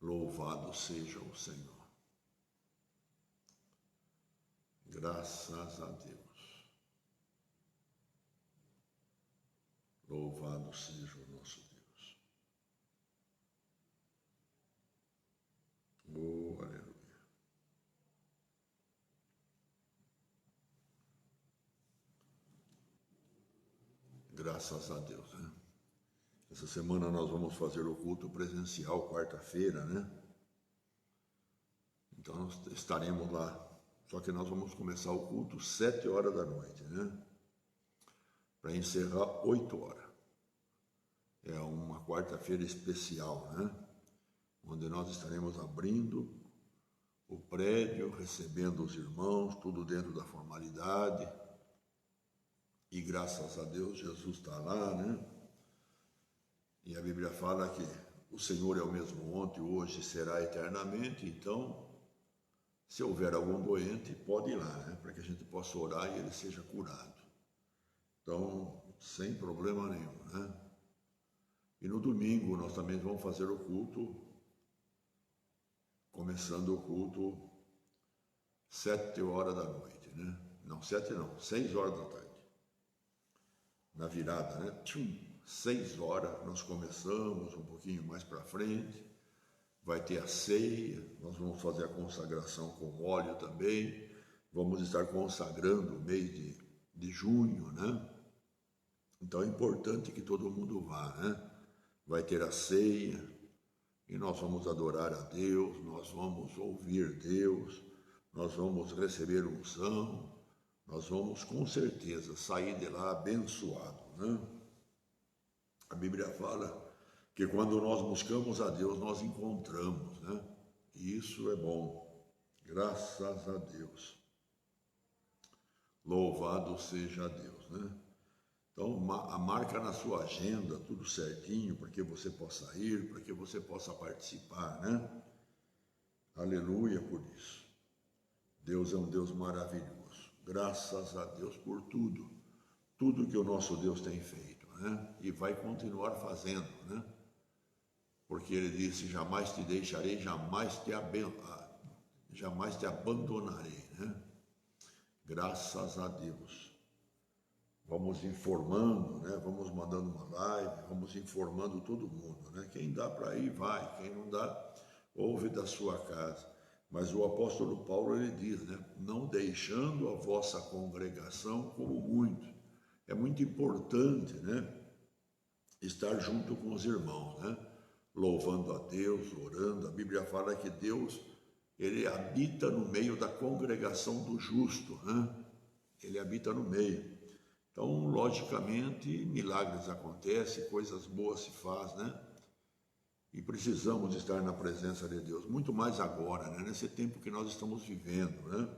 Louvado seja o Senhor. Graças a Deus. Louvado seja o nosso Deus. Oh, aleluia. Graças a Deus, né? Essa semana nós vamos fazer o culto presencial, quarta-feira, né? Então nós estaremos lá. Só que nós vamos começar o culto 7 horas da noite, né? Para encerrar 8 horas. É uma quarta-feira especial, né? Onde nós estaremos abrindo o prédio, recebendo os irmãos, tudo dentro da formalidade. E graças a Deus, Jesus está lá, né? E a Bíblia fala que o Senhor é o mesmo ontem, hoje, será eternamente. Então, se houver algum doente, pode ir lá, né? Para que a gente possa orar e ele seja curado. Então, sem problema nenhum, né? E no domingo nós também vamos fazer o culto, começando o culto 7 horas da noite, né? Não, 7 não, 6 horas da tarde. Na virada, né? 6 horas nós começamos, um pouquinho mais para frente, vai ter a ceia, nós vamos fazer a consagração com óleo também, vamos estar consagrando o mês de junho, né? Então é importante que todo mundo vá, né? Vai ter a ceia e nós vamos adorar a Deus, nós vamos ouvir Deus, nós vamos receber unção, nós vamos com certeza sair de lá abençoado, né? A Bíblia fala que quando nós buscamos a Deus, nós encontramos, né? E isso é bom, graças a Deus. Louvado seja Deus, né? Então, marca na sua agenda tudo certinho, para que você possa ir, para que você possa participar, né? Aleluia por isso. Deus é um Deus maravilhoso. Graças a Deus por tudo. Tudo que o nosso Deus tem feito, né? E vai continuar fazendo, né? Porque ele disse, jamais te deixarei, jamais te abandonarei, né? Graças a Deus. Vamos informando, né? Vamos mandando uma live, vamos informando todo mundo, né? Quem dá para ir, vai. Quem não dá, ouve da sua casa. Mas o apóstolo Paulo, ele diz, né? Não deixando a vossa congregação como muitos. É muito importante, né? Estar junto com os irmãos, né? Louvando a Deus, orando. A Bíblia fala que Deus, ele habita no meio da congregação do justo, né? Ele habita no meio. Então, logicamente, milagres acontecem, coisas boas se fazem, né? E precisamos estar na presença de Deus, muito mais agora, né? Nesse tempo que nós estamos vivendo, né?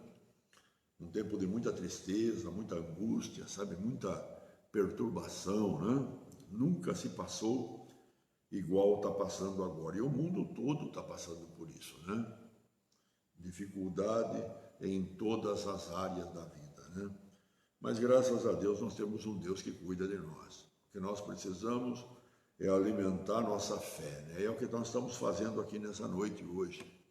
Um tempo de muita tristeza, muita angústia, sabe? Muita perturbação, né? Nunca se passou igual está passando agora. E o mundo todo está passando por isso, né? Dificuldade em todas as áreas da vida, né? Mas graças a Deus nós temos um Deus que cuida de nós. O que nós precisamos é alimentar nossa fé, né? É o que nós estamos fazendo aqui nessa noite hoje.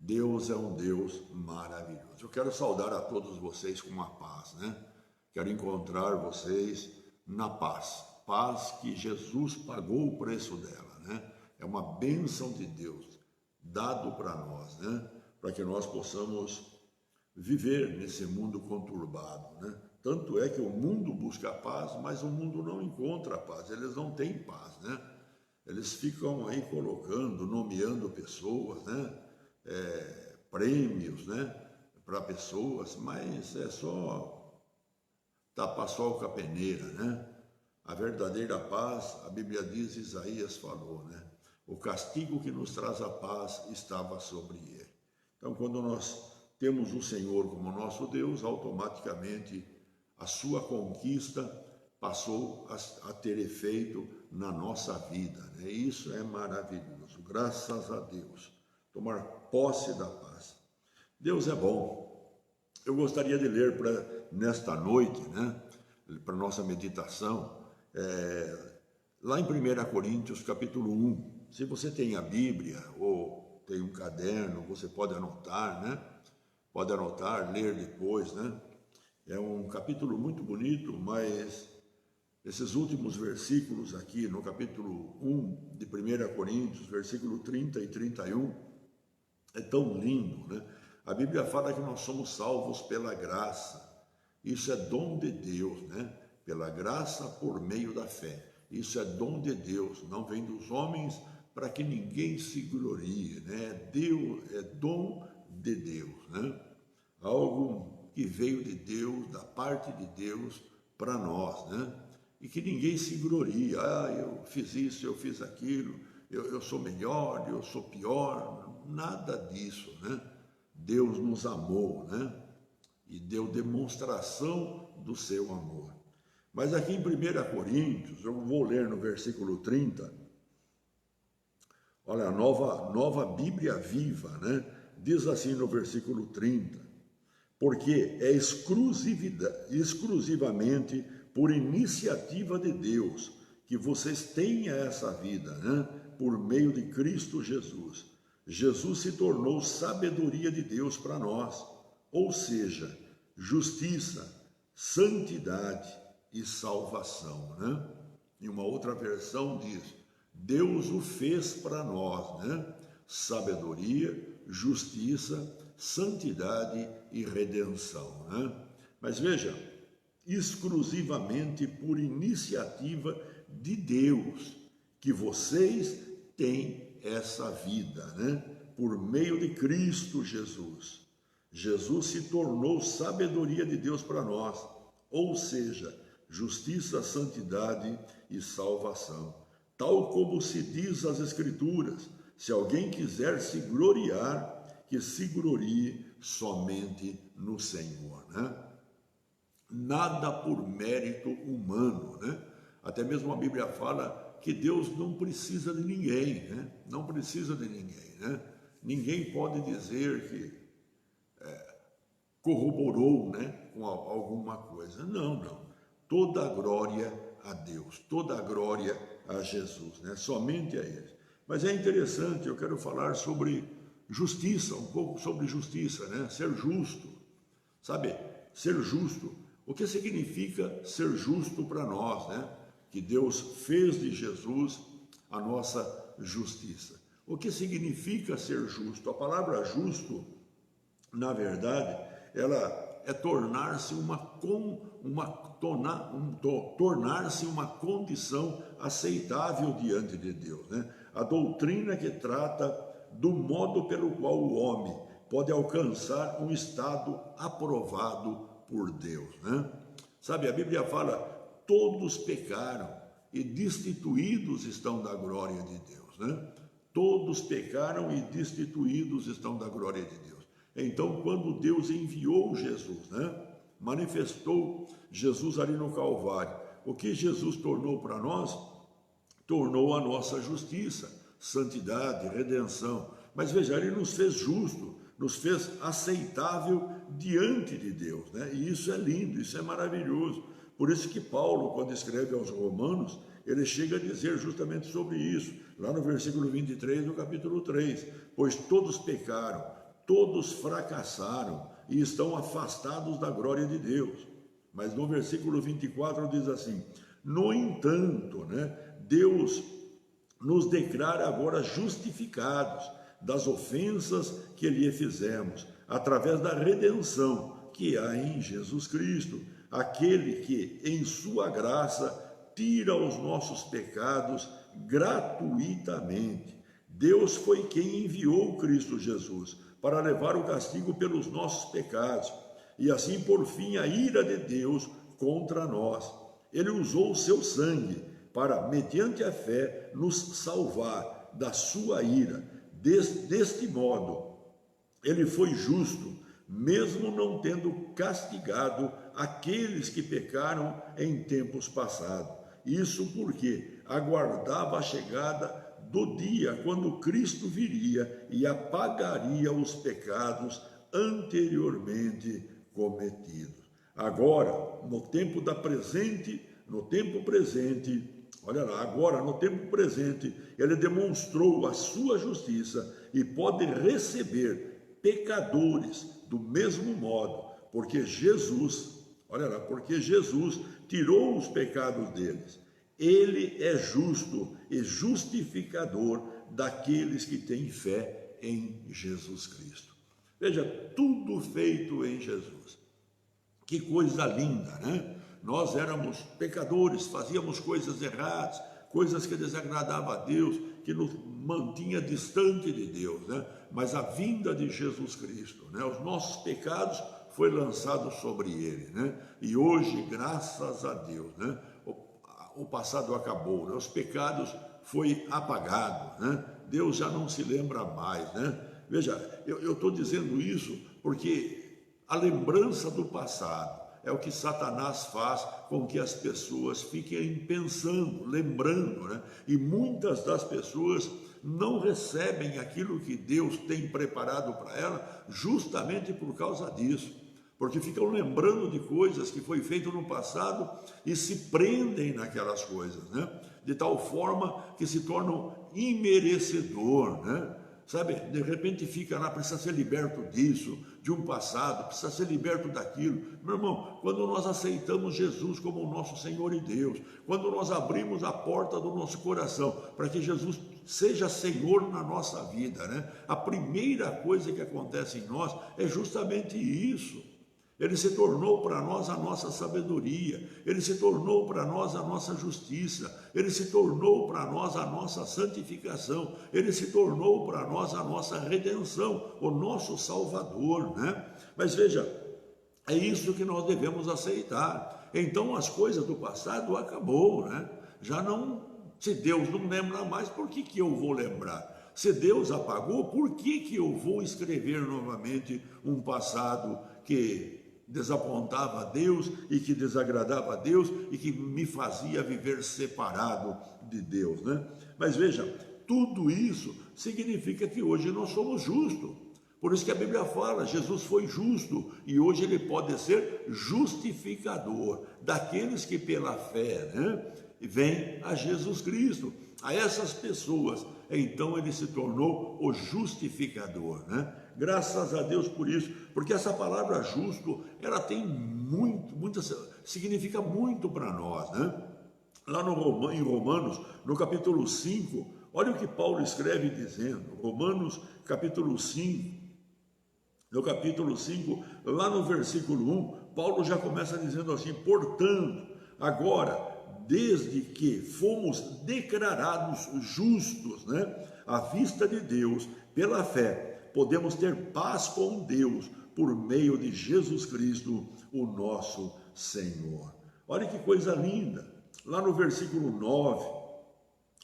Deus é um Deus maravilhoso. Eu quero saudar a todos vocês com uma paz, né? Quero encontrar vocês na paz. Paz que Jesus pagou o preço dela, né? É uma bênção de Deus dado para nós, né? Para que nós possamos viver nesse mundo conturbado, né? Tanto é que o mundo busca paz, mas o mundo não encontra paz, eles não têm paz, né? Eles ficam aí colocando, nomeando pessoas, né? Prêmios, né? Para pessoas, mas é só tapar sol com a peneira, né? A verdadeira paz, a Bíblia diz, Isaías falou, né? O castigo que nos traz a paz estava sobre ele. Então, quando nós temos o Senhor como nosso Deus, automaticamente a sua conquista passou a ter efeito na nossa vida, né? Isso é maravilhoso, graças a Deus. Tomar posse da paz. Deus é bom. Eu gostaria de ler nesta noite, né? Para nossa meditação, lá em 1 Coríntios, capítulo 1. Se você tem a Bíblia ou tem um caderno, você pode anotar, né? Pode anotar, ler depois, né? É um capítulo muito bonito, mas esses últimos versículos aqui, no capítulo 1 de 1 Coríntios, versículo 30 e 31, é tão lindo, né? A Bíblia fala que nós somos salvos pela graça. Isso é dom de Deus, né? Pela graça por meio da fé. Isso é dom de Deus, não vem dos homens para que ninguém se glorie, né? Deus é dom de Deus, né? Algo que veio de Deus, da parte de Deus para nós, né? E que ninguém se glorie. Ah, eu fiz isso, eu fiz aquilo, eu sou melhor, eu sou pior. Nada disso, né? Deus nos amou, né? E deu demonstração do seu amor. Mas aqui em 1 Coríntios, eu vou ler no versículo 30, olha, a nova Bíblia Viva, né? Diz assim no versículo 30, porque é exclusivamente por iniciativa de Deus que vocês têm essa vida, né? Por meio de Cristo Jesus. Jesus se tornou sabedoria de Deus para nós, ou seja, justiça, santidade e salvação, né? Em uma outra versão diz, Deus o fez para nós, né? Sabedoria, justiça, santidade e redenção, né? Mas veja, exclusivamente por iniciativa de Deus, que vocês têm essa vida, né? Por meio de Cristo Jesus. Jesus se tornou sabedoria de Deus para nós, ou seja, justiça, santidade e salvação. Tal como se diz as Escrituras, se alguém quiser se gloriar, que se glorie somente no Senhor, né? Nada por mérito humano, né? Até mesmo a Bíblia fala que Deus não precisa de ninguém, né? Não precisa de ninguém, né? Ninguém pode dizer que corroborou, né, com alguma coisa. Não. Toda a glória a Deus, toda a glória a Jesus, né? Somente a Ele. Mas é interessante, eu quero falar sobre justiça, um pouco sobre justiça, né? Ser justo, sabe? Ser justo. O que significa ser justo para nós, né? Que Deus fez de Jesus a nossa justiça. O que significa ser justo? A palavra justo, na verdade, ela é tornar-se tornar-se uma condição aceitável diante de Deus, né? A doutrina que trata do modo pelo qual o homem pode alcançar um estado aprovado por Deus, né? Sabe, a Bíblia fala, todos pecaram e destituídos estão da glória de Deus, né? Todos pecaram e destituídos estão da glória de Deus. Então, quando Deus enviou Jesus, né? Manifestou Jesus ali no Calvário, o que Jesus tornou para nós? Tornou a nossa justiça, santidade, redenção. Mas veja, Ele nos fez justo, nos fez aceitável diante de Deus, né? E isso é lindo, isso é maravilhoso. Por isso que Paulo, quando escreve aos Romanos, ele chega a dizer justamente sobre isso, lá no versículo 23 do capítulo 3, pois todos pecaram, todos fracassaram e estão afastados da glória de Deus. Mas no versículo 24 diz assim, no entanto, né, Deus nos declara agora justificados das ofensas que lhe fizemos, através da redenção que há em Jesus Cristo, aquele que, em sua graça, tira os nossos pecados gratuitamente. Deus foi quem enviou Cristo Jesus para levar o castigo pelos nossos pecados, e assim, por fim, a ira de Deus contra nós. Ele usou o seu sangue para, mediante a fé, nos salvar da sua ira. Deste modo, ele foi justo, mesmo não tendo castigado aqueles que pecaram em tempos passados. Isso porque aguardava a chegada do dia quando Cristo viria e apagaria os pecados anteriormente cometidos. Agora, no tempo presente, olha lá, agora no tempo presente, ele demonstrou a sua justiça e pode receber pecadores do mesmo modo, porque Jesus, olha lá, porque Jesus tirou os pecados deles. Ele é justo e justificador daqueles que têm fé em Jesus Cristo. Veja, tudo feito em Jesus. Que coisa linda, né? Nós éramos pecadores, fazíamos coisas erradas, coisas que desagradavam a Deus, que nos mantinha distante de Deus, né? Mas a vinda de Jesus Cristo, né? Os nossos pecados foi lançado sobre ele, né? E hoje, graças a Deus, né? O passado acabou, né? Os pecados foi apagado, né? Deus já não se lembra mais, né? Veja, eu estou dizendo isso porque a lembrança do passado é o que Satanás faz com que as pessoas fiquem pensando, lembrando, né? E muitas das pessoas não recebem aquilo que Deus tem preparado para ela justamente por causa disso, porque ficam lembrando de coisas que foi feito no passado e se prendem naquelas coisas, né? De tal forma que se tornam imerecedor, né? Sabe, de repente fica lá, precisa ser liberto disso, de um passado, precisa ser liberto daquilo. Meu irmão, quando nós aceitamos Jesus como o nosso Senhor e Deus, quando nós abrimos a porta do nosso coração para que Jesus seja Senhor na nossa vida, né? A primeira coisa que acontece em nós é justamente isso. Ele se tornou para nós a nossa sabedoria, ele se tornou para nós a nossa justiça, ele se tornou para nós a nossa santificação, ele se tornou para nós a nossa redenção, o nosso Salvador, né? Mas veja, é isso que nós devemos aceitar. Então as coisas do passado acabou, né? Já não, se Deus não lembra mais, por que eu vou lembrar? Se Deus apagou, por que eu vou escrever novamente um passado que desapontava a Deus e que desagradava a Deus e que me fazia viver separado de Deus, né? Mas veja, tudo isso significa que hoje nós somos justos. Por isso que a Bíblia fala, Jesus foi justo e hoje ele pode ser justificador daqueles que pela fé, né, vêm a Jesus Cristo. A essas pessoas, então ele se tornou o justificador, né? Graças a Deus por isso, porque essa palavra justo, ela tem significa muito para nós, né? Lá em Romanos, no capítulo 5, olha o que Paulo escreve dizendo, Romanos capítulo 5, no capítulo 5, lá no versículo 1, Paulo já começa dizendo assim, portanto, agora, desde que fomos declarados justos, né, à vista de Deus, pela fé, podemos ter paz com Deus por meio de Jesus Cristo, o nosso Senhor. Olha que coisa linda, lá no versículo 9,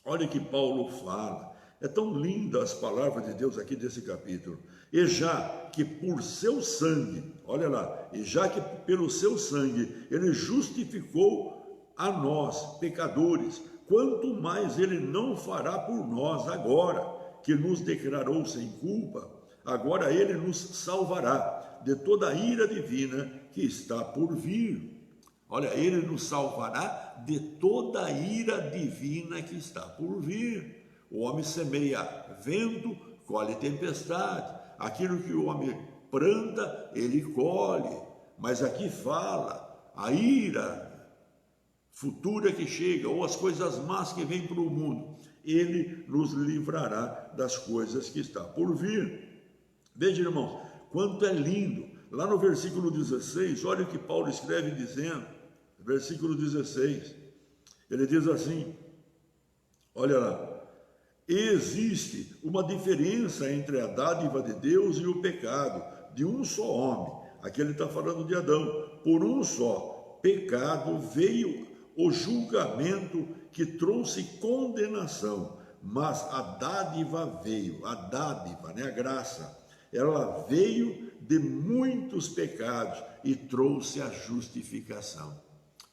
olha que Paulo fala, é tão linda as palavras de Deus aqui desse capítulo, e já que por seu sangue, olha lá, e já que pelo seu sangue ele justificou a nós, pecadores, quanto mais ele não fará por nós agora, que nos declarou sem culpa, agora ele nos salvará de toda a ira divina que está por vir. Olha, ele nos salvará de toda a ira divina que está por vir. O homem semeia vento, colhe tempestade. Aquilo que o homem planta, ele colhe. Mas aqui fala, a ira futura que chega, ou as coisas más que vêm para o mundo, ele nos livrará das coisas que está por vir. Veja, irmãos, quanto é lindo. Lá no versículo 16, olha o que Paulo escreve dizendo, versículo 16, ele diz assim, olha lá, existe uma diferença entre a dádiva de Deus e o pecado, de um só homem, aqui ele está falando de Adão, por um só pecado veio o julgamento que trouxe condenação, mas a dádiva veio, a dádiva, né, a graça, ela veio de muitos pecados e trouxe a justificação.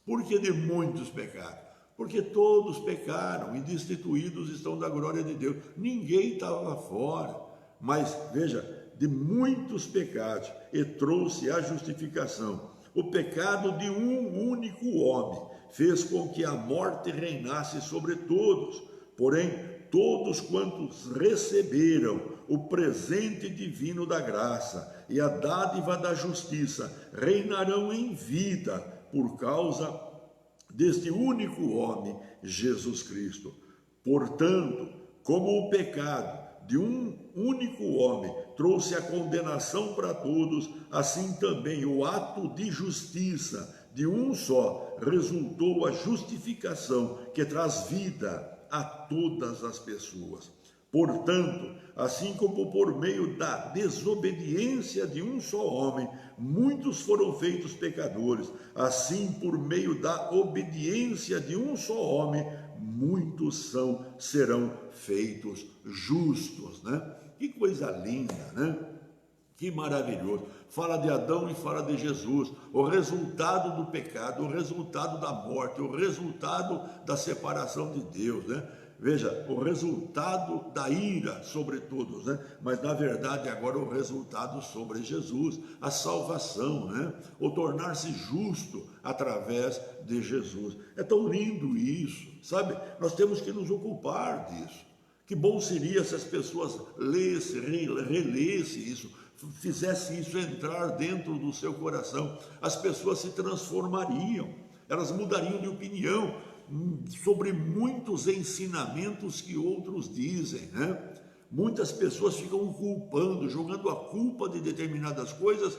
Por que de muitos pecados? Porque todos pecaram e destituídos estão da glória de Deus. Ninguém estava fora, mas veja, de muitos pecados e trouxe a justificação. O pecado de um único homem fez com que a morte reinasse sobre todos. Porém, todos quantos receberam o presente divino da graça e a dádiva da justiça reinarão em vida por causa deste único homem, Jesus Cristo. Portanto, como o pecado de um único homem trouxe a condenação para todos, assim também o ato de justiça de um só resultou a justificação que traz vida a todas as pessoas. Portanto, assim como por meio da desobediência de um só homem, muitos foram feitos pecadores, assim por meio da obediência de um só homem, muitos serão feitos justos, né? Que coisa linda, né? Que maravilhoso. Fala de Adão e fala de Jesus, o resultado do pecado, o resultado da morte, o resultado da separação de Deus, né? Veja, o resultado da ira sobre todos, né? Mas na verdade agora o resultado sobre Jesus, a salvação, né? O tornar-se justo através de Jesus. É tão lindo isso, sabe? Nós temos que nos ocupar disso. Que bom seria se as pessoas lessem, relessem isso, fizesse isso entrar dentro do seu coração. As pessoas se transformariam, elas mudariam de opinião sobre muitos ensinamentos que outros dizem, né? Muitas pessoas ficam culpando, jogando a culpa de determinadas coisas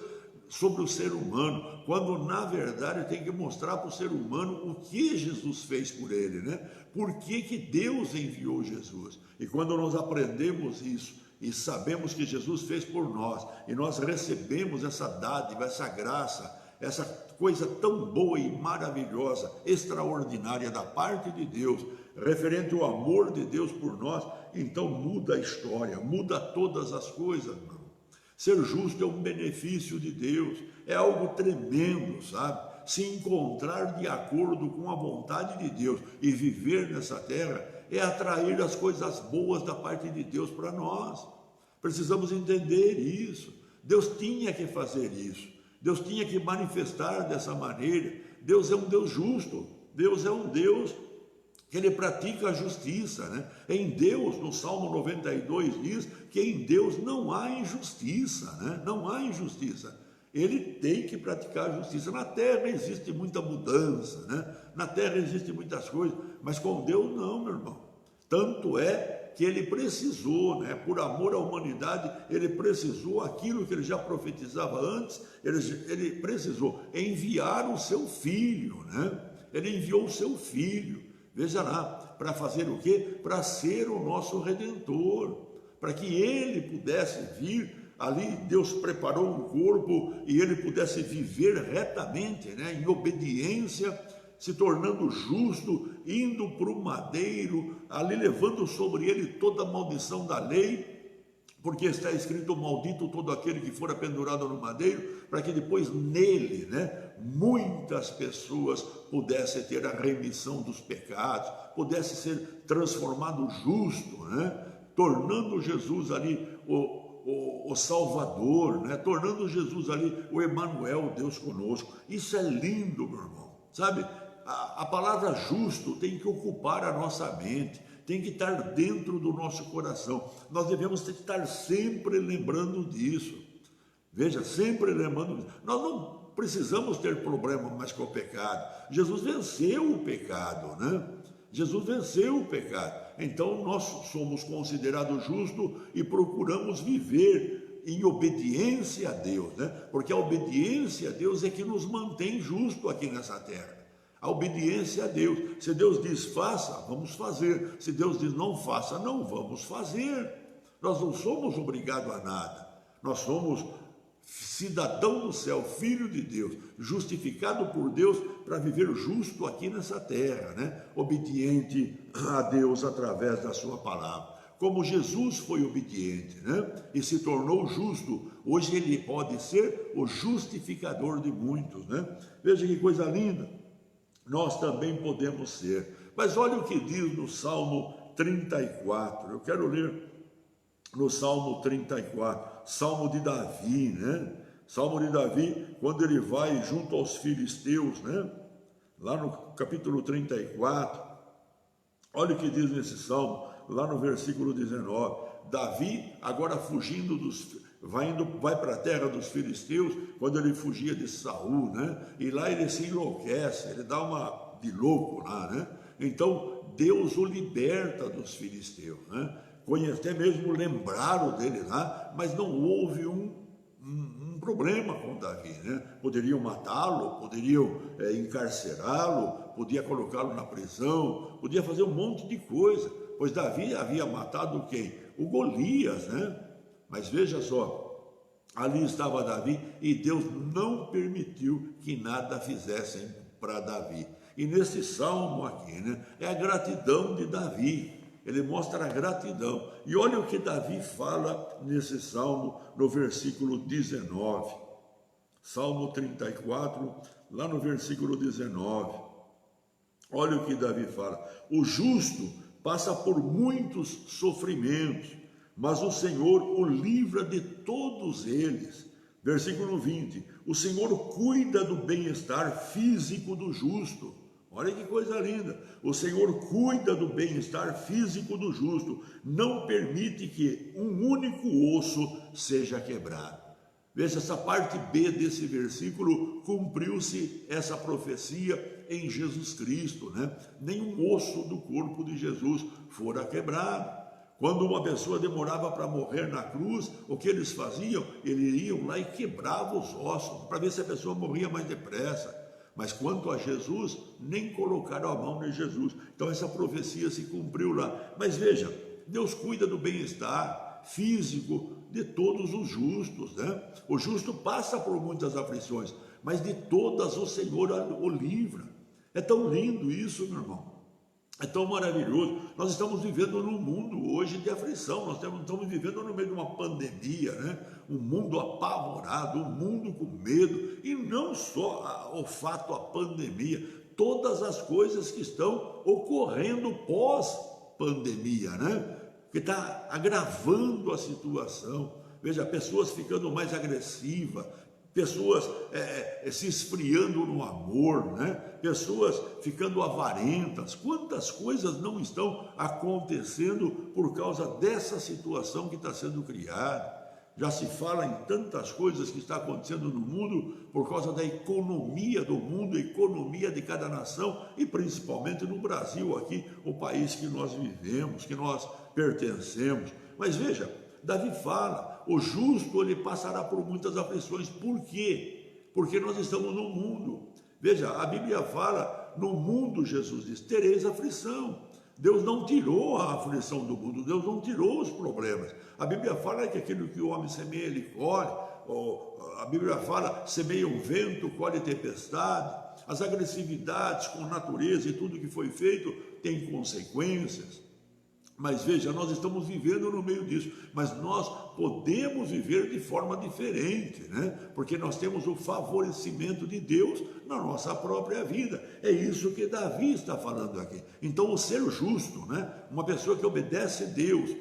sobre o ser humano, quando na verdade tem que mostrar para o ser humano o que Jesus fez por ele, né? Por que Deus enviou Jesus? E quando nós aprendemos isso e sabemos que Jesus fez por nós, e nós recebemos essa dádiva, essa graça, essa coisa tão boa e maravilhosa, extraordinária da parte de Deus, referente ao amor de Deus por nós, então muda a história, muda todas as coisas, irmão. Ser justo é um benefício de Deus, é algo tremendo, sabe? Se encontrar de acordo com a vontade de Deus e viver nessa terra é atrair as coisas boas da parte de Deus para nós. Precisamos entender isso. Deus tinha que fazer isso. Deus tinha que manifestar dessa maneira. Deus é um Deus justo. Deus é um Deus que ele pratica a justiça, né? Em Deus, no Salmo 92 diz que em Deus não há injustiça, né? Não há injustiça. Ele tem que praticar a justiça. Na terra existe muita mudança, né? Na terra existem muitas coisas, mas com Deus não, meu irmão. Tanto é que ele precisou, né? Por amor à humanidade, ele precisou aquilo que ele já profetizava antes, ele precisou enviar o seu filho, né? Ele enviou o seu filho. Veja lá, para fazer o quê? Para ser o nosso Redentor, para que ele pudesse vir, ali Deus preparou um corpo e ele pudesse viver retamente, né? Em obediência, se tornando justo, indo para o madeiro, ali levando sobre ele toda a maldição da lei, porque está escrito: maldito todo aquele que for pendurado no madeiro, para que depois nele, né, muitas pessoas pudessem ter a remissão dos pecados, pudesse ser transformado justo, né, tornando Jesus ali o Salvador, né, tornando Jesus ali o Emanuel, Deus conosco. Isso é lindo, meu irmão, sabe? A palavra justo tem que ocupar a nossa mente, tem que estar dentro do nosso coração. Nós devemos estar sempre lembrando disso. Veja, sempre lembrando disso. Nós não precisamos ter problema mais com o pecado. Jesus venceu o pecado, né? Jesus venceu o pecado. Então nós somos considerados justos e procuramos viver em obediência a Deus, né? Porque a obediência a Deus é que nos mantém justos aqui nessa terra. A obediência a Deus. Se Deus diz faça, vamos fazer. Se Deus diz não faça, não vamos fazer. Nós não somos obrigados a nada. Nós somos cidadão do céu, filho de Deus, justificado por Deus para viver justo aqui nessa terra, né? Obediente a Deus através da sua palavra. Como Jesus foi obediente, né? E se tornou justo, hoje ele pode ser o justificador de muitos, né? Veja que coisa linda. Nós também podemos ser. Mas olha o que diz no Salmo 34. Eu quero ler no Salmo 34, Salmo de Davi, né? Salmo de Davi, quando ele vai junto aos filisteus, né? lá no capítulo 34, olha o que diz nesse salmo, lá no versículo 19, Davi agora fugindo vai para a terra dos filisteus, quando ele fugia de Saul, né? E lá ele se enlouquece, ele dá uma de louco lá, né? Então Deus o liberta dos filisteus, né? Até mesmo lembraram dele lá, mas não houve um problema com Davi, né? Poderiam matá-lo, poderiam encarcerá-lo, podia colocá-lo na prisão, podia fazer um monte de coisa, pois Davi havia matado quem? O Golias, né? Mas veja só, ali estava Davi e Deus não permitiu que nada fizessem para Davi. E nesse salmo aqui, né, é a gratidão de Davi. Ele mostra a gratidão. E olha o que Davi fala nesse salmo, no versículo 19. Salmo 34, lá no versículo 19. Olha o que Davi fala. O justo passa por muitos sofrimentos, mas o Senhor o livra de todos eles. Versículo 20. O Senhor cuida do bem-estar físico do justo. Olha que coisa linda, o Senhor cuida do bem-estar físico do justo, não permite que um único osso seja quebrado. Veja, essa parte B desse versículo, cumpriu-se essa profecia em Jesus Cristo, né? Nenhum osso do corpo de Jesus fora quebrado. Quando uma pessoa demorava para morrer na cruz, o que eles faziam? Eles iam lá e quebravam os ossos, para ver se a pessoa morria mais depressa. Mas quanto a Jesus, nem colocaram a mão em Jesus. Então essa profecia se cumpriu lá. Mas veja, Deus cuida do bem-estar físico de todos os justos, né? O justo passa por muitas aflições, mas de todas o Senhor o livra. É tão lindo isso, meu irmão. É tão maravilhoso. Nós estamos vivendo num mundo hoje de aflição, nós estamos vivendo no meio de uma pandemia, né? Um mundo apavorado, um mundo com medo, e não só o fato, a pandemia, todas as coisas que estão ocorrendo pós-pandemia, né? Que está agravando a situação. Veja, pessoas ficando mais agressivas, pessoas se esfriando no amor, né? Pessoas ficando avarentas. Quantas coisas não estão acontecendo por causa dessa situação que está sendo criada? Já se fala em tantas coisas que está acontecendo no mundo por causa da economia do mundo, a economia de cada nação e principalmente no Brasil aqui, o país que nós vivemos, que nós pertencemos. Mas veja, Davi fala, o justo ele passará por muitas aflições. Por quê? Porque nós estamos no mundo. Veja, a Bíblia fala, no mundo, Jesus diz, tereis aflição. Deus não tirou a aflição do mundo, Deus não tirou os problemas. A Bíblia fala que aquilo que o homem semeia, ele colhe. A Bíblia fala, semeia o vento, colhe tempestade. As agressividades com a natureza e tudo que foi feito tem consequências. Mas veja, nós estamos vivendo no meio disso, mas nós podemos viver de forma diferente, né? Porque nós temos o favorecimento de Deus na nossa própria vida. É isso que Davi está falando aqui. Então, o ser justo, né? Uma pessoa que obedece a Deus,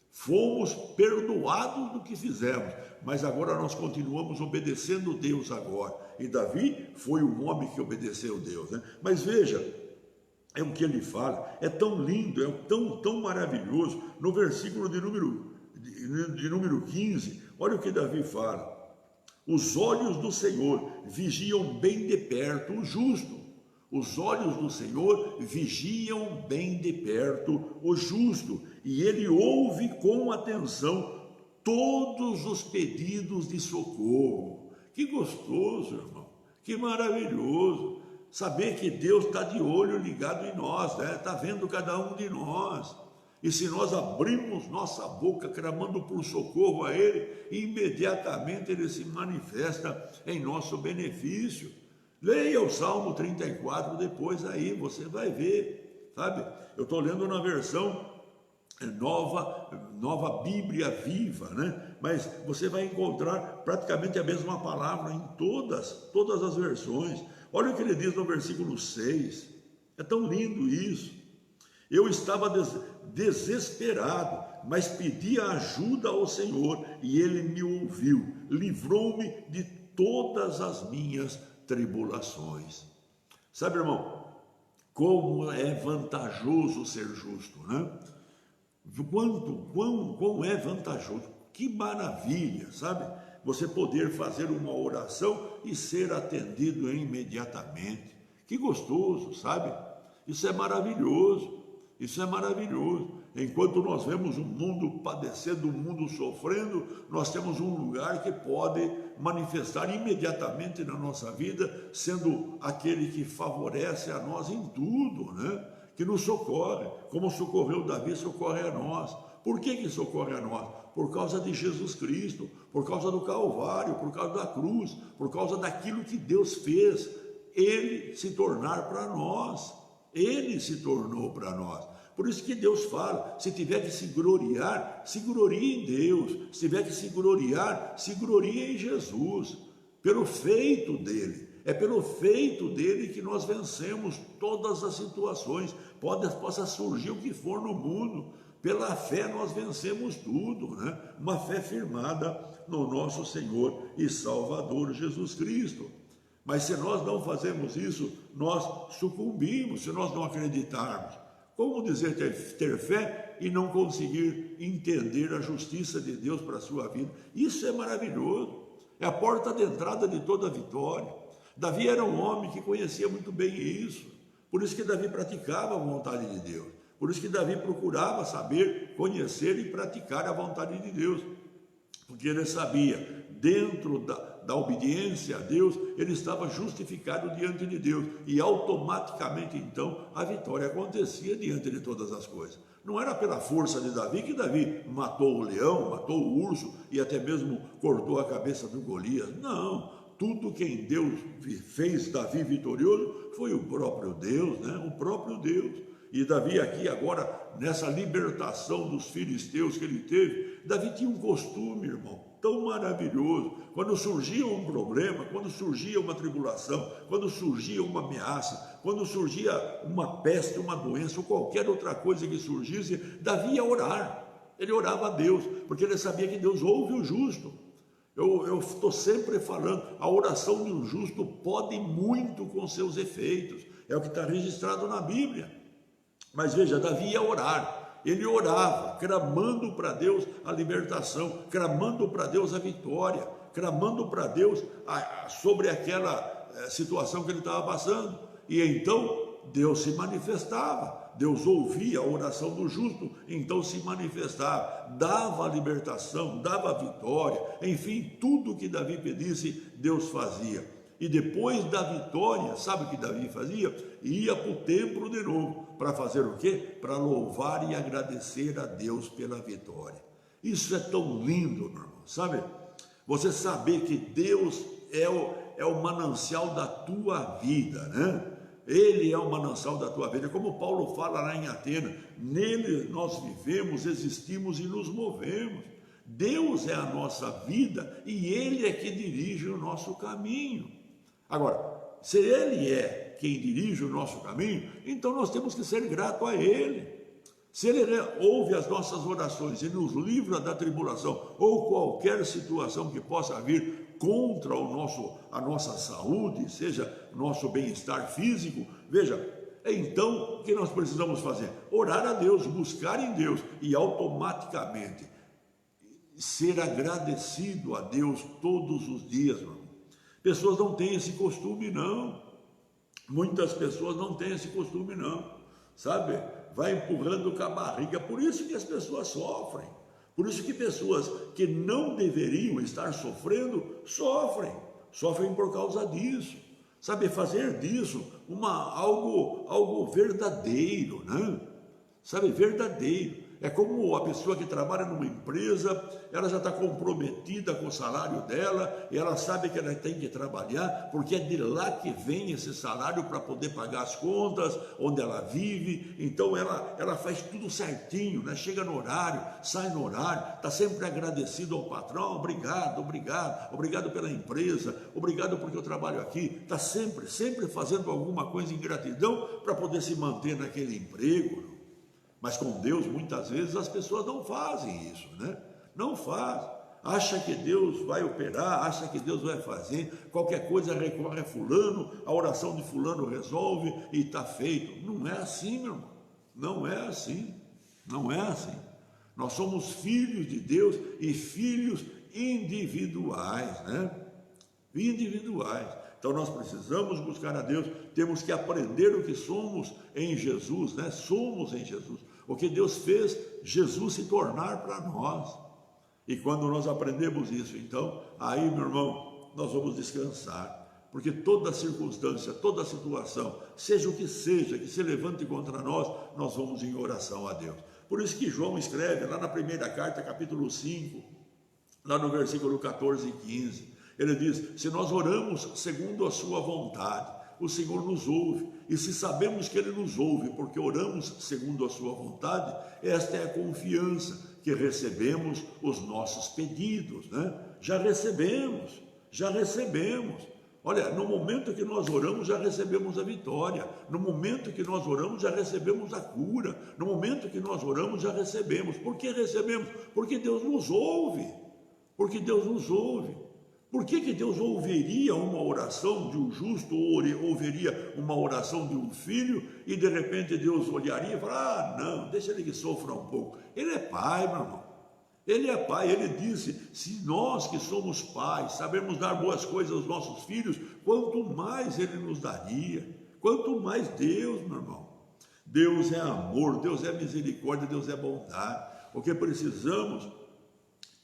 fomos perdoados do que fizemos, mas agora nós continuamos obedecendo Deus agora. E Davi foi um homem que obedeceu a Deus, né? Mas veja, é o que ele fala, é tão lindo, é tão maravilhoso. No versículo de número 15, olha o que Davi fala. Os olhos do Senhor vigiam bem de perto o justo. Os olhos do Senhor vigiam bem de perto o justo. E ele ouve com atenção todos os pedidos de socorro. Que gostoso, irmão, que maravilhoso. Saber que Deus está de olho ligado em nós, né? Está vendo cada um de nós. E se nós abrimos nossa boca clamando por socorro a Ele, imediatamente Ele se manifesta em nosso benefício. Leia o Salmo 34 depois aí, você vai ver, sabe? Eu estou lendo na versão nova Bíblia Viva, né? Mas você vai encontrar praticamente a mesma palavra em todas as versões. Olha o que ele diz no versículo 6, é tão lindo isso. Eu estava desesperado, mas pedi ajuda ao Senhor e Ele me ouviu, livrou-me de todas as minhas tribulações. Sabe, irmão, como é vantajoso ser justo, né? Quão é vantajoso, que maravilha, sabe? Você poder fazer uma oração e ser atendido imediatamente. Que gostoso, sabe? Isso é maravilhoso, isso é maravilhoso. Enquanto nós vemos o mundo padecendo, o mundo sofrendo, nós temos um lugar que pode manifestar imediatamente na nossa vida, sendo aquele que favorece a nós em tudo, né? Que nos socorre, como socorreu Davi, socorre a nós. Por que socorre a nós? Por causa de Jesus Cristo, por causa do Calvário, por causa da cruz, por causa daquilo que Deus fez, Ele se tornar para nós, Ele se tornou para nós. Por isso que Deus fala, se tiver que se gloriar, se glorie em Deus, se tiver que se glorie em Jesus, pelo feito dele. É pelo feito dele que nós vencemos todas as situações, possa surgir o que for no mundo, pela fé nós vencemos tudo, né? Uma fé firmada no nosso Senhor e Salvador Jesus Cristo. Mas se nós não fazemos isso, nós sucumbimos, se nós não acreditarmos. Como dizer ter fé e não conseguir entender a justiça de Deus para a sua vida? Isso é maravilhoso, é a porta de entrada de toda a vitória. Davi era um homem que conhecia muito bem isso, por isso que Davi praticava a vontade de Deus, por isso que Davi procurava saber, conhecer e praticar a vontade de Deus, porque ele sabia, dentro da obediência a Deus, ele estava justificado diante de Deus, e automaticamente então a vitória acontecia diante de todas as coisas. Não era pela força de Davi que Davi matou o leão, matou o urso e até mesmo cortou a cabeça do Golias, não. Tudo que em Deus fez Davi vitorioso foi o próprio Deus, né? O próprio Deus. E Davi aqui agora, nessa libertação dos filisteus que ele teve, Davi tinha um costume, irmão, tão maravilhoso. Quando surgia um problema, quando surgia uma tribulação, quando surgia uma ameaça, quando surgia uma peste, uma doença ou qualquer outra coisa que surgisse, Davi ia orar. Ele orava a Deus, porque ele sabia que Deus ouve o justo. Eu estou sempre falando, a oração de um justo pode muito com seus efeitos, é o que está registrado na Bíblia. Mas veja, Davi ia orar, ele orava, clamando para Deus a libertação, clamando para Deus a vitória, clamando para Deus sobre aquela situação que ele estava passando. E então Deus se manifestava. Deus ouvia a oração do justo, então se manifestava, dava a libertação, dava a vitória, enfim, tudo que Davi pedisse, Deus fazia. E depois da vitória, sabe o que Davi fazia? Ia para o templo de novo, para fazer o quê? Para louvar e agradecer a Deus pela vitória. Isso é tão lindo, meu irmão, sabe? Você saber que Deus é o manancial da tua vida, né? Ele é o manancial da tua vida, como Paulo fala lá em Atenas, nele nós vivemos, existimos e nos movemos. Deus é a nossa vida e Ele é que dirige o nosso caminho. Agora, se Ele é quem dirige o nosso caminho, então nós temos que ser gratos a Ele. Se Ele ouve as nossas orações e nos livra da tribulação ou qualquer situação que possa vir contra a nossa saúde, seja nosso bem-estar físico, veja, então o que nós precisamos fazer? Orar a Deus, buscar em Deus e automaticamente ser agradecido a Deus todos os dias, irmão. Pessoas não têm esse costume, não. Muitas pessoas não têm esse costume, não. Sabe? Vai empurrando com a barriga. Por isso que as pessoas sofrem. Por isso que pessoas que não deveriam estar sofrendo, sofrem por causa disso. Sabe, fazer disso algo verdadeiro, né? Sabe, verdadeiro. É como a pessoa que trabalha numa empresa, ela já está comprometida com o salário dela, e ela sabe que ela tem que trabalhar, porque é de lá que vem esse salário para poder pagar as contas, onde ela vive. Então ela faz tudo certinho, né? Chega no horário, sai no horário, está sempre agradecido ao patrão, obrigado pela empresa, obrigado porque eu trabalho aqui, está sempre fazendo alguma coisa em gratidão para poder se manter naquele emprego. Mas com Deus, muitas vezes, as pessoas não fazem isso, né? Não fazem. acha que Deus vai operar, acha que Deus vai fazer, qualquer coisa recorre a fulano, a oração de fulano resolve e está feito. Não é assim, meu irmão, não é assim, não é assim. Nós somos filhos de Deus e filhos individuais, né? Individuais. Então nós precisamos buscar a Deus, temos que aprender o que somos em Jesus, né? Somos em Jesus. O que Deus fez, Jesus se tornar para nós. E quando nós aprendemos isso, então, aí, meu irmão, nós vamos descansar. Porque toda circunstância, toda situação, seja o que seja, que se levante contra nós, nós vamos em oração a Deus. Por isso que João escreve lá na primeira carta, capítulo 5, lá no versículo 14 e 15, ele diz: se nós oramos segundo a sua vontade, o Senhor nos ouve, e se sabemos que Ele nos ouve, porque oramos segundo a sua vontade, esta é a confiança que recebemos os nossos pedidos, né? Já recebemos. Olha, no momento que nós oramos, já recebemos a vitória. No momento que nós oramos, já recebemos a cura. No momento que nós oramos, já recebemos. Por que recebemos? Porque Deus nos ouve. Porque Deus nos ouve. Por que Deus ouviria uma oração de um justo, ou ouviria uma oração de um filho, e de repente Deus olharia e falaria: ah, não, deixa ele que sofra um pouco. Ele é pai, meu irmão. Ele é pai, ele disse: se nós que somos pais sabemos dar boas coisas aos nossos filhos, quanto mais Ele nos daria, quanto mais Deus, meu irmão. Deus é amor, Deus é misericórdia, Deus é bondade. O que precisamos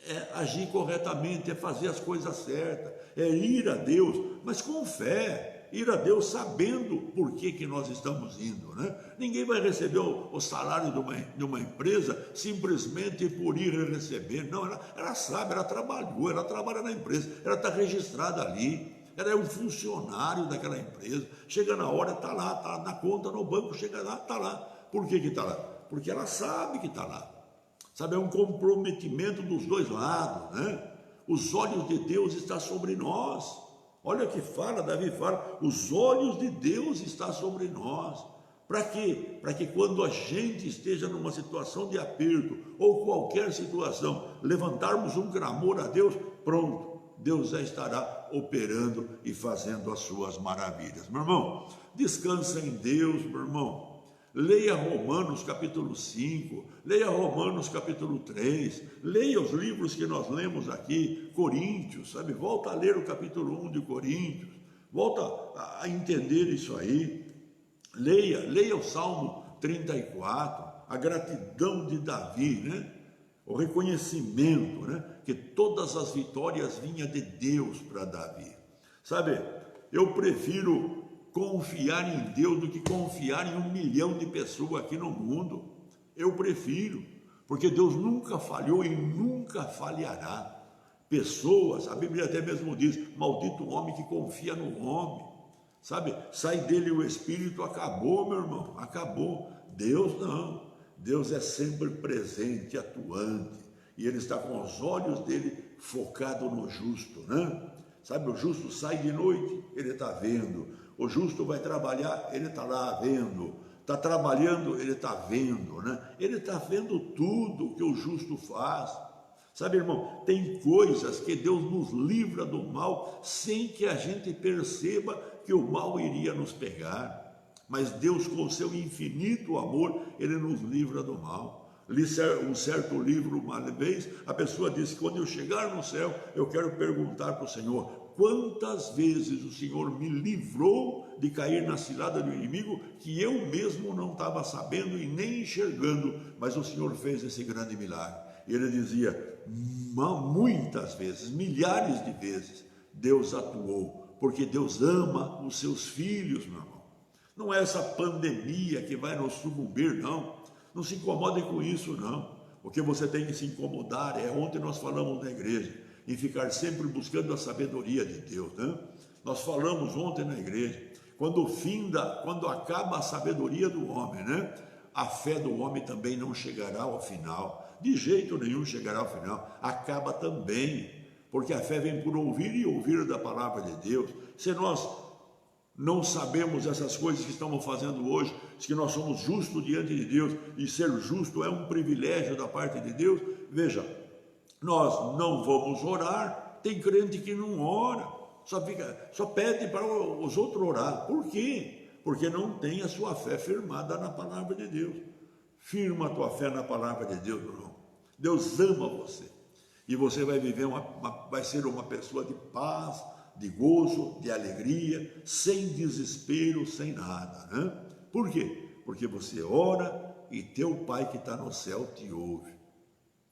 é agir corretamente, é fazer as coisas certas, é ir a Deus, mas com fé. Ir a Deus sabendo por que nós estamos indo, né? Ninguém vai receber o salário de uma empresa simplesmente por ir receber. Não, ela sabe, ela trabalhou, ela trabalha na empresa, ela está registrada ali, ela é um funcionário daquela empresa. Chega na hora, está lá, está na conta no banco, chega lá, está lá. Por que está lá? Porque ela sabe que está lá. Sabe, é um comprometimento dos dois lados, né? Os olhos de Deus estão sobre nós. Olha o que fala, Davi fala: os olhos de Deus estão sobre nós. Para quê? Para que quando a gente esteja numa situação de aperto, ou qualquer situação, levantarmos um clamor a Deus, pronto, Deus já estará operando e fazendo as suas maravilhas. Meu irmão, descansa em Deus, meu irmão. Leia Romanos capítulo 5, leia Romanos capítulo 3, leia os livros que nós lemos aqui, Coríntios, sabe? Volta a ler o capítulo 1 de Coríntios, volta a entender isso aí. Leia o Salmo 34, a gratidão de Davi, né? O reconhecimento, né? Que todas as vitórias vinham de Deus para Davi. Sabe, eu prefiro confiar em Deus do que confiar em 1 milhão de pessoas aqui no mundo. Eu prefiro, porque Deus nunca falhou e nunca falhará. Pessoas, a Bíblia até mesmo diz: maldito o homem que confia no homem. Sabe, sai dele o Espírito, acabou, meu irmão, acabou. Deus não, Deus é sempre presente, atuante, e Ele está com os olhos dele focados no justo, né? Sabe, o justo sai de noite, ele está vendo. O justo vai trabalhar, ele está lá vendo. Está trabalhando, ele está vendo, né? Ele está vendo tudo que o justo faz. Sabe, irmão, tem coisas que Deus nos livra do mal sem que a gente perceba que o mal iria nos pegar. Mas Deus, com seu infinito amor, Ele nos livra do mal. Li um certo livro uma vez, a pessoa disse: quando eu chegar no céu, eu quero perguntar para o Senhor: quantas vezes o Senhor me livrou de cair na cilada do inimigo, que eu mesmo não estava sabendo e nem enxergando, mas o Senhor fez esse grande milagre. E ele dizia: muitas vezes, milhares de vezes, Deus atuou, porque Deus ama os seus filhos, meu irmão. Não é essa pandemia que vai nos sucumbir, não. Não se incomode com isso, não. O que você tem que se incomodar é, ontem nós falamos na igreja, e ficar sempre buscando a sabedoria de Deus, né? Nós falamos ontem na igreja, quando acaba a sabedoria do homem, né? A fé do homem também não chegará ao final, de jeito nenhum chegará ao final, acaba também, porque a fé vem por ouvir e ouvir da palavra de Deus. Se nós não sabemos essas coisas que estamos fazendo hoje, que nós somos justos diante de Deus, e ser justo é um privilégio da parte de Deus, veja, nós não vamos orar. Tem crente que não ora, só pede para os outros orar. Por quê? Porque não tem a sua fé firmada na palavra de Deus. Firma a tua fé na palavra de Deus, meu irmão. Deus ama você. E você vai viver vai ser uma pessoa de paz, de gozo, de alegria, sem desespero, sem nada, né? Por quê? Porque você ora e teu Pai que está no céu te ouve.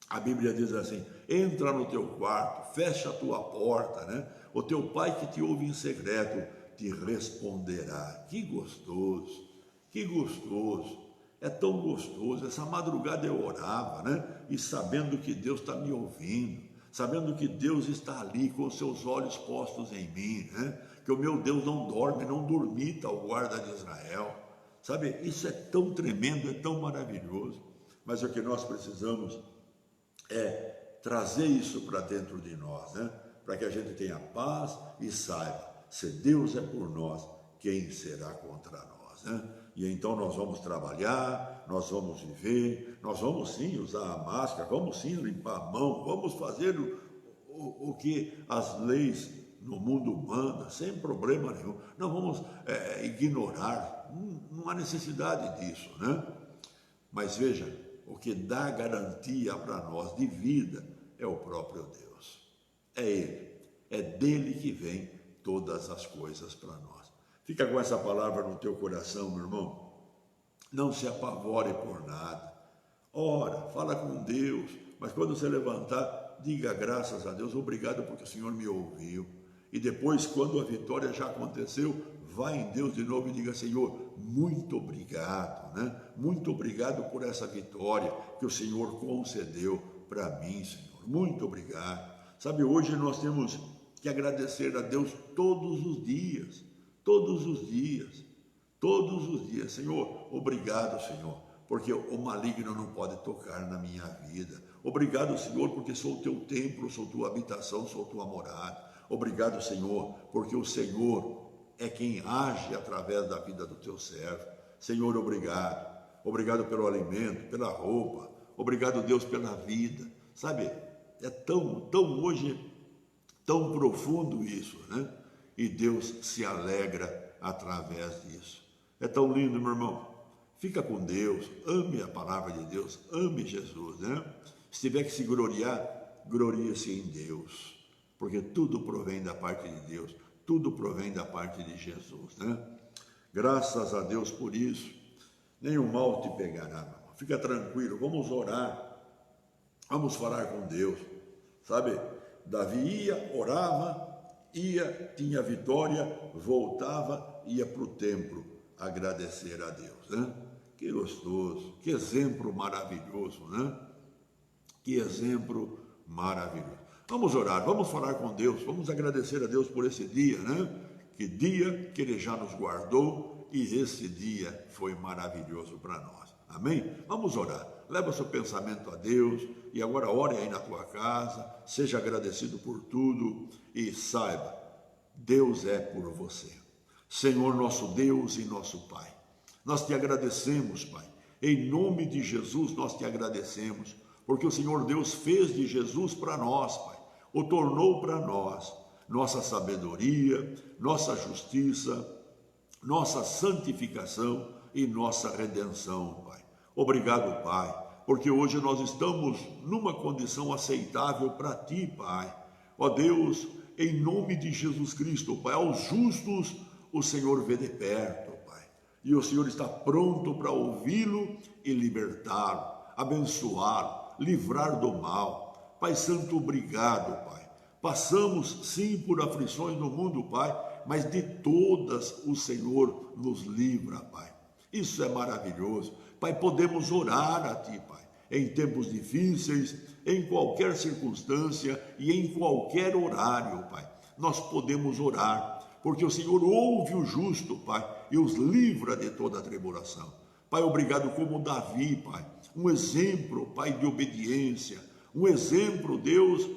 A Bíblia diz assim: entra no teu quarto, fecha a tua porta, né? O teu Pai que te ouve em secreto te responderá. Que gostoso, que gostoso. É tão gostoso. Essa madrugada eu orava, né? E sabendo que Deus está me ouvindo, sabendo que Deus está ali com os seus olhos postos em mim, né? Que o meu Deus não dorme, não dormita o guarda de Israel. Sabe, isso é tão tremendo, é tão maravilhoso. Mas o que nós precisamos é trazer isso para dentro de nós, né? Para que a gente tenha paz e saiba, se Deus é por nós, quem será contra nós, né? E então nós vamos trabalhar, nós vamos viver, nós vamos sim usar a máscara, vamos sim limpar a mão, vamos fazer o que as leis no mundo mandam, sem problema nenhum. Não vamos ignorar, não há necessidade disso, né? Mas veja, o que dá garantia para nós de vida é o próprio Deus. É Ele, é dele que vem todas as coisas para nós. Fica com essa palavra no teu coração, meu irmão. Não se apavore por nada. Ora, fala com Deus, mas quando você levantar, diga graças a Deus, obrigado porque o Senhor me ouviu. E depois, quando a vitória já aconteceu, vá em Deus de novo e diga: Senhor, muito obrigado, né? Muito obrigado por essa vitória que o Senhor concedeu para mim, Senhor. Muito obrigado. Sabe, hoje nós temos que agradecer a Deus todos os dias, todos os dias, todos os dias. Senhor, obrigado, Senhor, porque o maligno não pode tocar na minha vida. Obrigado, Senhor, porque sou o teu templo, sou tua habitação, sou tua morada. Obrigado, Senhor, porque o Senhor é quem age através da vida do teu servo. Senhor, obrigado. Obrigado pelo alimento, pela roupa. Obrigado, Deus, pela vida. Sabe, é tão hoje, tão profundo isso, né? E Deus se alegra através disso. É tão lindo, meu irmão. Fica com Deus, ame a palavra de Deus, ame Jesus, né? Se tiver que se gloriar, glorie-se em Deus, porque tudo provém da parte de Deus, tudo provém da parte de Jesus, né? Graças a Deus por isso. Nenhum mal te pegará, meu irmão. Fica tranquilo, vamos orar, vamos falar com Deus, sabe? Davi ia, orava, tinha vitória, voltava, ia para o templo agradecer a Deus, né? Que gostoso, que exemplo maravilhoso, né? Que exemplo maravilhoso. Vamos orar, vamos falar com Deus, vamos agradecer a Deus por esse dia, né? Que dia que Ele já nos guardou e esse dia foi maravilhoso para nós. Amém? Vamos orar. Leva seu pensamento a Deus e agora ore aí na tua casa, seja agradecido por tudo e saiba, Deus é por você. Senhor nosso Deus e nosso Pai, nós te agradecemos, Pai. Em nome de Jesus nós te agradecemos, porque o Senhor Deus fez de Jesus para nós, Pai. O tornou para nós, nossa sabedoria, nossa justiça, nossa santificação e nossa redenção, Pai. Obrigado, Pai, porque hoje nós estamos numa condição aceitável para Ti, Pai. Ó Deus, em nome de Jesus Cristo, Pai, aos justos o Senhor vê de perto, Pai. E o Senhor está pronto para ouvi-lo e libertá-lo, abençoá-lo, livrar do mal. Pai Santo, obrigado, Pai. Passamos sim por aflições no mundo, Pai, mas de todas o Senhor nos livra, Pai. Isso é maravilhoso. Pai, podemos orar a Ti, Pai, em tempos difíceis, em qualquer circunstância e em qualquer horário, Pai. Nós podemos orar, porque o Senhor ouve o justo, Pai, e os livra de toda a tribulação. Pai, obrigado como Davi, Pai, um exemplo, Pai, de obediência, um exemplo, Deus,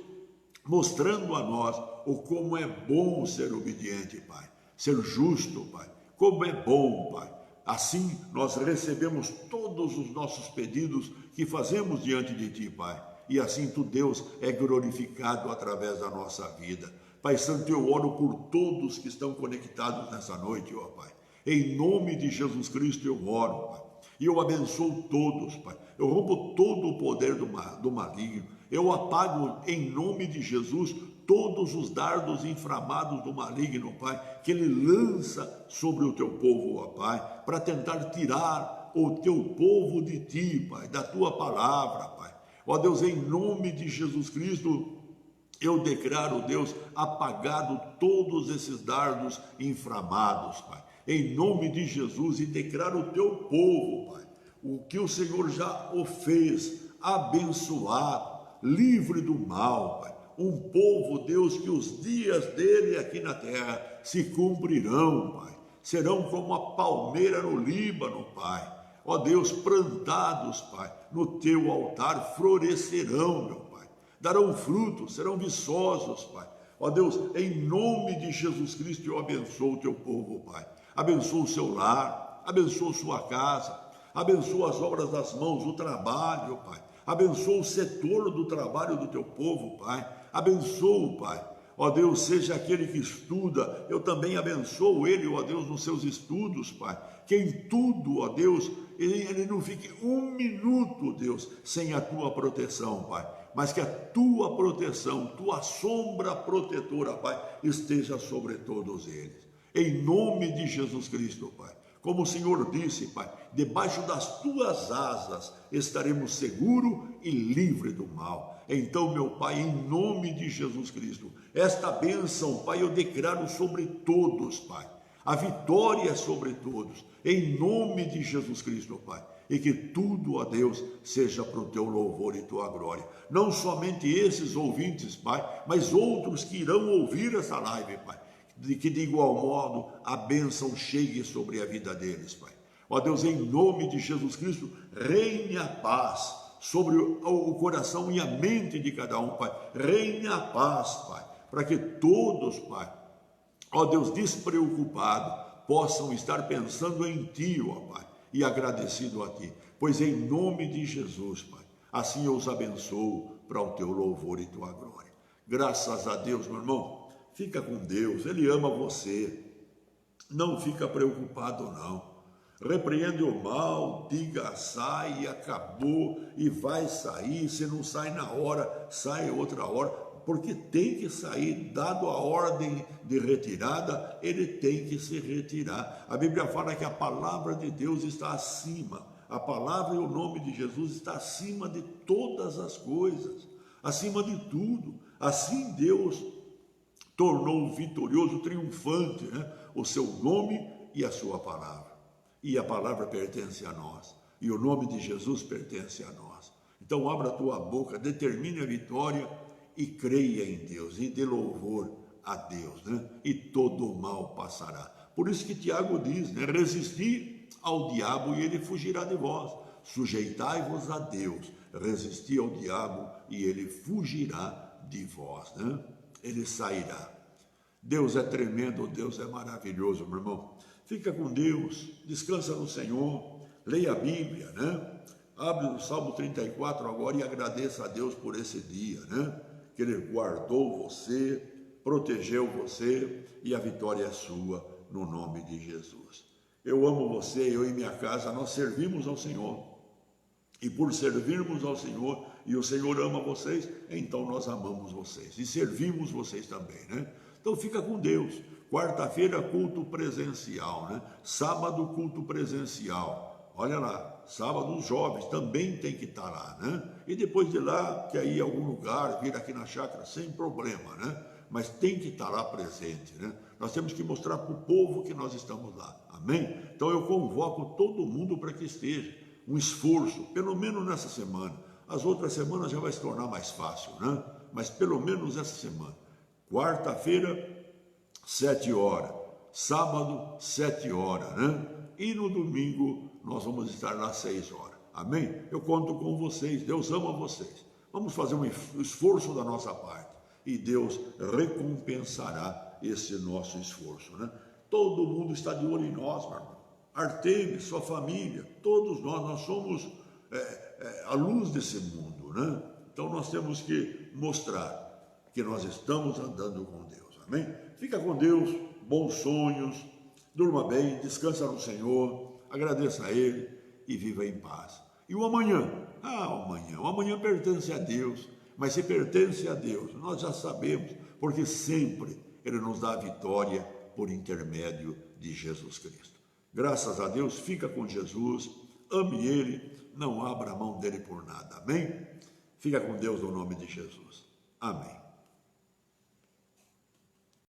mostrando a nós o como é bom ser obediente, Pai, ser justo, Pai, como é bom, Pai. Assim nós recebemos todos os nossos pedidos que fazemos diante de Ti, Pai, e assim tu, Deus, é glorificado através da nossa vida. Pai Santo, eu oro por todos que estão conectados nessa noite, ó Pai. Em nome de Jesus Cristo eu oro, Pai. E eu abençoo todos, Pai. Eu rompo todo o poder do maligno. Eu apago, em nome de Jesus, todos os dardos inflamados do maligno, Pai, que ele lança sobre o teu povo, ó Pai, para tentar tirar o teu povo de ti, Pai, da tua palavra, Pai. Ó Deus, em nome de Jesus Cristo, eu declaro, Deus, apagado todos esses dardos inflamados, Pai, em nome de Jesus, e declaro o teu povo, Pai, o que o Senhor já o fez, abençoado, livre do mal, Pai, um povo, Deus, que os dias dele aqui na terra se cumprirão, Pai, serão como a palmeira no Líbano, Pai, ó Deus, plantados, Pai, no teu altar, florescerão, meu Pai, darão frutos, serão viçosos, Pai, ó Deus, em nome de Jesus Cristo, eu abençoo o teu povo, Pai, abençoa o seu lar, abençoa sua casa, abençoa as obras das mãos, o trabalho, Pai, abençoa o setor do trabalho do teu povo, Pai, abençoa, Pai, ó Deus, seja aquele que estuda, eu também abençoo ele, ó Deus, nos seus estudos, Pai, que em tudo, ó Deus, ele não fique um minuto, Deus, sem a tua proteção, Pai, mas que a tua proteção, tua sombra protetora, Pai, esteja sobre todos eles, em nome de Jesus Cristo, Pai. Como o Senhor disse, Pai, debaixo das tuas asas estaremos seguros e livres do mal. Então, meu Pai, em nome de Jesus Cristo, esta bênção, Pai, eu declaro sobre todos, Pai, a vitória sobre todos, em nome de Jesus Cristo, Pai, e que tudo, ó Deus, seja para o teu louvor e tua glória. Não somente esses ouvintes, Pai, mas outros que irão ouvir essa live, Pai, de que de igual modo a bênção chegue sobre a vida deles, Pai. Ó Deus, em nome de Jesus Cristo, reine a paz sobre o coração e a mente de cada um, Pai. Reine a paz, Pai, para que todos, Pai, ó Deus, despreocupados, possam estar pensando em Ti, ó Pai, e agradecido a Ti, pois em nome de Jesus, Pai, assim eu os abençoo para o Teu louvor e Tua glória. Graças a Deus, meu irmão, fica com Deus, Ele ama você, não fica preocupado não, repreende o mal, diga sai e acabou, e vai sair, se não sai na hora, sai outra hora, porque tem que sair, dado a ordem de retirada, ele tem que se retirar. A Bíblia fala que a palavra de Deus está acima, a palavra e o nome de Jesus está acima de todas as coisas, acima de tudo. Assim Deus tornou vitorioso, triunfante, né, o seu nome e a sua palavra. E a palavra pertence a nós, e o nome de Jesus pertence a nós. Então abra a tua boca, determine a vitória e creia em Deus, e dê louvor a Deus, né? E todo o mal passará. Por isso que Tiago diz, né? Resistir ao diabo e ele fugirá de vós. Sujeitai-vos a Deus, resisti ao diabo e ele fugirá de vós, né? Ele sairá. Deus é tremendo, Deus é maravilhoso, meu irmão. Fica com Deus, descansa no Senhor, leia a Bíblia, né? Abre o Salmo 34 agora e agradeça a Deus por esse dia, né? Que Ele guardou você, protegeu você e a vitória é sua no nome de Jesus. Eu amo você, eu e minha casa, nós servimos ao Senhor. E por servirmos ao Senhor, e o Senhor ama vocês, então nós amamos vocês e servimos vocês também, né? Então fica com Deus. Quarta-feira, culto presencial, né? Sábado, culto presencial. Olha lá, sábado os jovens também tem que estar lá, né? E depois de lá, quer ir a algum lugar, vir aqui na chácara, sem problema, né? Mas tem que estar lá presente, né? Nós temos que mostrar para o povo que nós estamos lá, amém? Então eu convoco todo mundo para que esteja, um esforço, pelo menos nessa semana. As outras semanas já vai se tornar mais fácil, né? Mas pelo menos essa semana. Quarta-feira, 7 horas. Sábado, 7 horas, né? E no domingo, nós vamos estar lá 6 horas. Amém? Eu conto com vocês. Deus ama vocês. Vamos fazer um esforço da nossa parte. E Deus recompensará esse nosso esforço, né? Todo mundo está de olho em nós, meu irmão. Artemis, sua família, todos nós somos a luz desse mundo, né? Então, Então nós temos que mostrar que nós estamos andando com Deus, amém? Fica com Deus, bons sonhos, durma bem, descansa no Senhor, agradeça a Ele e viva em paz. E o amanhã? O amanhã pertence a Deus, mas se pertence a Deus, nós já sabemos, porque sempre Ele nos dá a vitória por intermédio de Jesus Cristo. Graças a Deus, fica com Jesus, ame Ele, não abra a mão dele por nada, amém? Fica com Deus no nome de Jesus, amém.